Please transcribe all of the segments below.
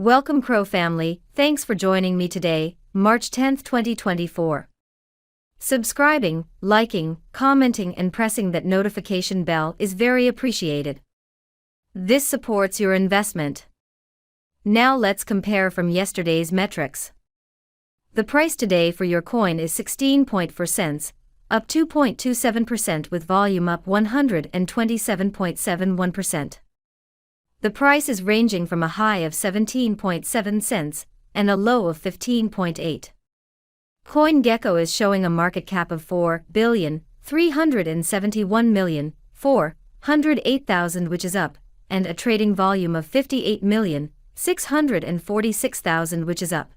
Welcome CRO family, thanks for joining me today, March 10, 2024. Subscribing, liking, commenting and pressing that notification bell is very appreciated. This supports your investment. Now let's compare from yesterday's metrics. The price today for your coin is 16.4 cents, up 2.27% with volume up 127.71%. The price is ranging from a high of 17.7 cents and a low of 15.8. CoinGecko is showing a market cap of 4,371,408,000 which is up, and a trading volume of 58,646,000 which is up.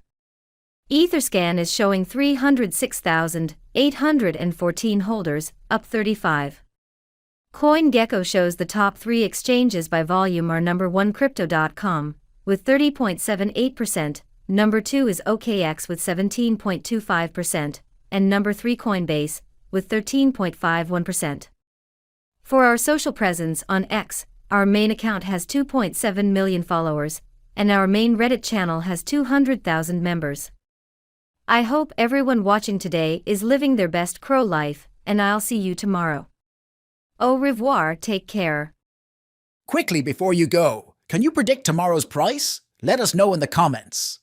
Etherscan is showing 306,814 holders, up 35. CoinGecko shows the top 3 exchanges by volume are number 1 Crypto.com, with 30.78%, number 2 is OKX with 17.25%, and number 3 Coinbase, with 13.51%. For our social presence on X, our main account has 2.7 million followers, and our main Reddit channel has 200,000 members. I hope everyone watching today is living their best CRO life, and I'll see you tomorrow. Au revoir, take care. Quickly before you go, can you predict tomorrow's price? Let us know in the comments.